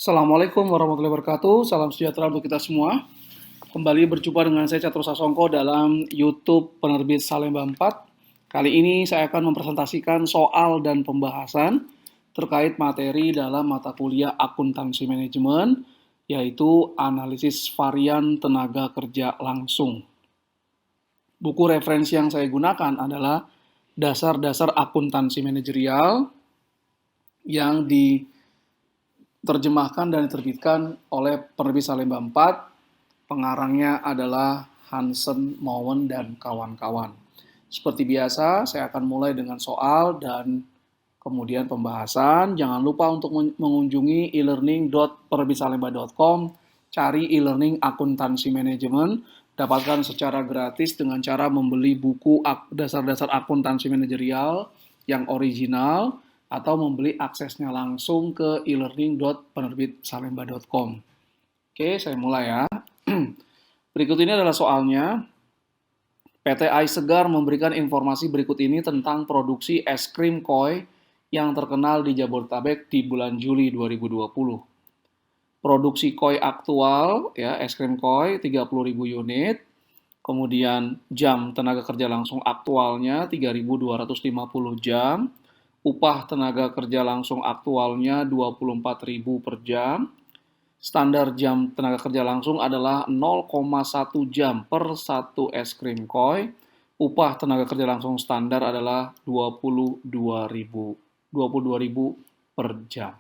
Assalamualaikum warahmatullahi wabarakatuh. Salam sejahtera untuk kita semua. Kembali berjumpa dengan saya Catur Sasongko dalam YouTube Penerbit Salemba 4. Kali ini saya akan mempresentasikan soal dan pembahasan terkait materi dalam mata kuliah akuntansi manajemen, yaitu analisis varian tenaga kerja langsung. Buku referensi yang saya gunakan adalah Dasar-dasar Akuntansi Manajerial yang diterjemahkan dan diterbitkan oleh Penerbit Salemba 4. Pengarangnya adalah Hansen, Mowen, dan kawan-kawan. Seperti biasa, saya akan mulai dengan soal dan kemudian pembahasan. Jangan lupa untuk mengunjungi e-learning.penerbitsalemba.com, cari e-learning akuntansi manajemen, dapatkan secara gratis dengan cara membeli buku dasar-dasar akuntansi manajerial yang original atau membeli aksesnya langsung ke e-learning.penerbitsalemba.com. Oke, saya mulai ya. Berikut ini adalah soalnya. PT Ais Segar memberikan informasi berikut ini tentang produksi es krim koi yang terkenal di Jabodetabek di bulan Juli 2020. Produksi koi aktual, ya, es krim koi 30.000 unit. Kemudian jam tenaga kerja langsung aktualnya 3.250 jam. Upah tenaga kerja langsung aktualnya 24.000 per jam. Standar jam tenaga kerja langsung adalah 0,1 jam per satu es krim koi. Upah tenaga kerja langsung standar adalah 22.000 per jam.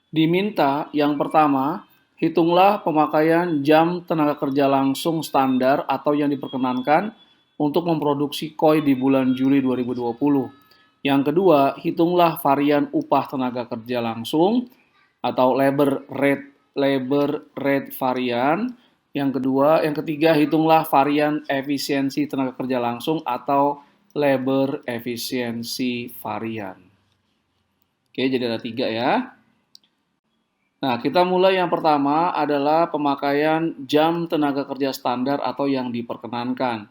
Diminta yang pertama, hitunglah pemakaian jam tenaga kerja langsung standar atau yang diperkenankan untuk memproduksi koi di bulan Juli 2020. Yang kedua, hitunglah varian upah tenaga kerja langsung atau labor rate varian. Yang ketiga, hitunglah varian efisiensi tenaga kerja langsung atau labor efisiensi varian. Oke, jadi ada 3 ya. Nah, kita mulai yang pertama adalah pemakaian jam tenaga kerja standar atau yang diperkenankan.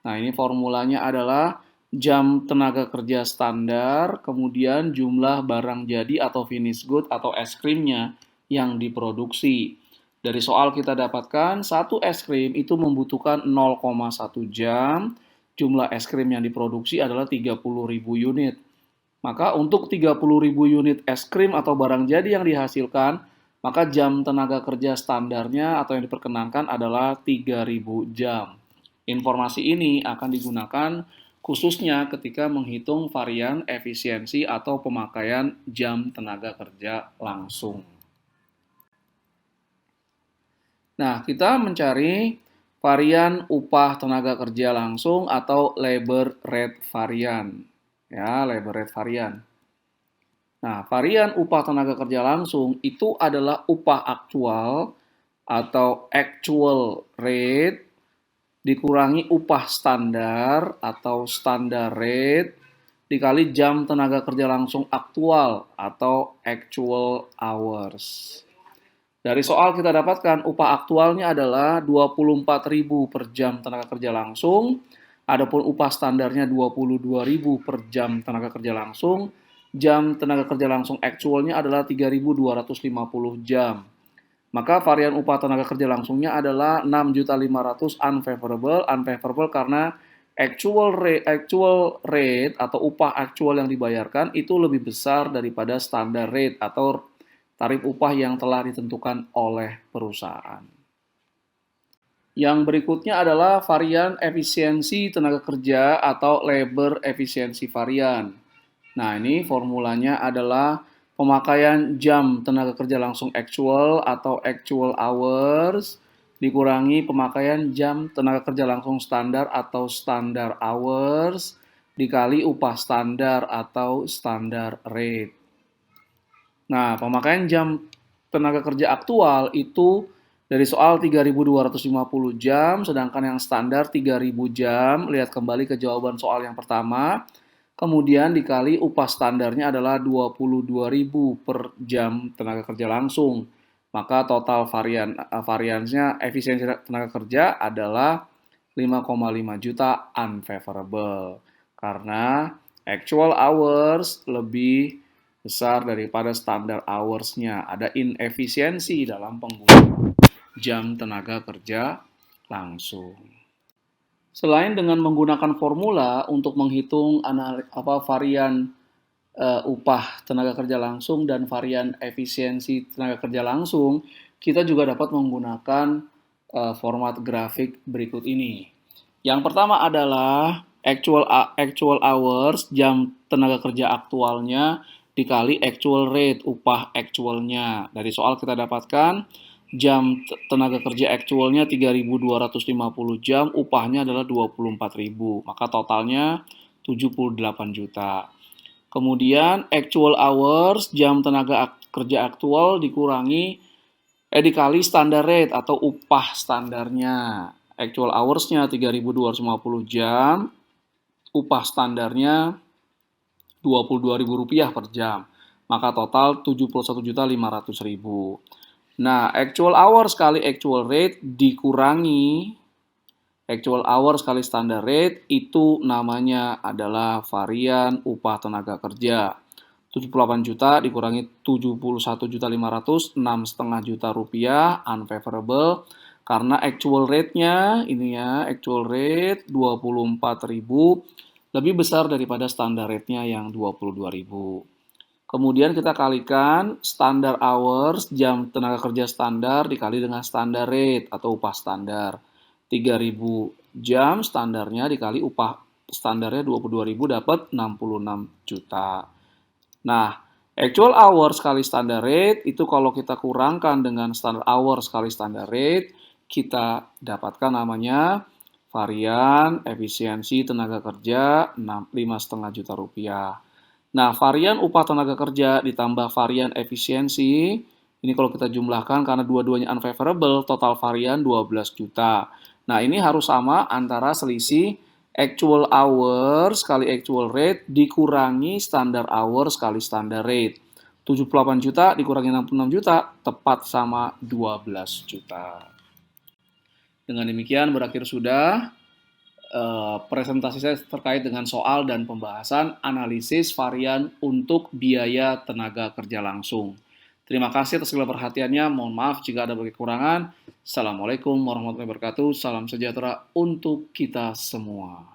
Nah, ini formulanya adalah jam tenaga kerja standar, kemudian jumlah barang jadi atau finished good atau es krimnya yang diproduksi. Dari soal kita dapatkan, satu es krim itu membutuhkan 0,1 jam, jumlah es krim yang diproduksi adalah 30.000 unit. Maka untuk 30.000 unit es krim atau barang jadi yang dihasilkan, maka jam tenaga kerja standarnya atau yang diperkenankan adalah 3.000 jam. Informasi ini akan digunakan khususnya ketika menghitung varian efisiensi atau pemakaian jam tenaga kerja langsung. Nah, kita mencari varian upah tenaga kerja langsung atau labor rate varian. Ya, labor rate varian. Nah, varian upah tenaga kerja langsung itu adalah upah aktual atau actual rate dikurangi upah standar atau standar rate dikali jam tenaga kerja langsung aktual atau actual hours. Dari soal kita dapatkan upah aktualnya adalah 24.000 per jam tenaga kerja langsung, adapun upah standarnya 22.000 per jam tenaga kerja langsung. Jam tenaga kerja langsung actualnya adalah 3.250 jam. Maka varian upah tenaga kerja langsungnya adalah 6.500.000 unfavorable karena actual rate atau upah actual yang dibayarkan itu lebih besar daripada standar rate atau tarif upah yang telah ditentukan oleh perusahaan. Yang berikutnya adalah varian efisiensi tenaga kerja atau labor efisiensi varian. Nah, ini formulanya adalah pemakaian jam tenaga kerja langsung actual atau actual hours dikurangi pemakaian jam tenaga kerja langsung standar atau standar hours dikali upah standar atau standar rate. Nah, pemakaian jam tenaga kerja aktual itu dari soal 3.250 jam, sedangkan yang standar 3.000 jam. Lihat kembali ke jawaban soal yang pertama. Kemudian dikali upah standarnya adalah 22.000 per jam tenaga kerja langsung. Maka total variansnya efisiensi tenaga kerja adalah 5,5 juta unfavorable. Karena actual hours lebih besar daripada standar hours-nya. Ada inefisiensi dalam penggunaan jam tenaga kerja langsung. Selain dengan menggunakan formula untuk menghitung varian upah tenaga kerja langsung dan varian efisiensi tenaga kerja langsung, kita juga dapat menggunakan format grafik berikut ini. Yang pertama adalah actual hours, jam tenaga kerja aktualnya dikali actual rate, upah actualnya. Dari soal kita dapatkan jam tenaga kerja actualnya 3.250 jam, upahnya adalah 24.000, maka totalnya 78 juta. Kemudian actual hours, jam tenaga kerja aktual dikali standar rate atau upah standarnya. Actual hours-nya 3.250 jam, upah standarnya Rp22.000 per jam. Maka total Rp71.500.000. Nah, actual hours kali actual rate dikurangi actual hours kali standard rate itu namanya adalah varian upah tenaga kerja. 78 juta dikurangi 71.500, 6,5 juta rupiah, unfavorable. Karena actual rate-nya, ini ya, actual rate 24.000 lebih besar daripada standar rate-nya yang 22.000. Kemudian kita kalikan standar hours, jam tenaga kerja standar dikali dengan standar rate atau upah standar. 3.000 jam standarnya dikali upah standarnya 22.000 dapat 66 juta. Nah, actual hours kali standar rate itu kalau kita kurangkan dengan standar hours kali standar rate, kita dapatkan namanya varian efisiensi tenaga kerja 5,5 juta rupiah. Nah, varian upah tenaga kerja ditambah varian efisiensi, ini kalau kita jumlahkan karena dua-duanya unfavorable, total varian 12 juta. Nah, ini harus sama antara selisih actual hours kali actual rate dikurangi standar hours kali standar rate. 78 juta dikurangi 66 juta, tepat sama 12 juta. Dengan demikian berakhir sudah presentasi saya terkait dengan soal dan pembahasan analisis varian untuk biaya tenaga kerja langsung. Terima kasih atas segala perhatiannya. Mohon maaf jika ada kekurangan. Assalamualaikum warahmatullahi wabarakatuh. Salam sejahtera untuk kita semua.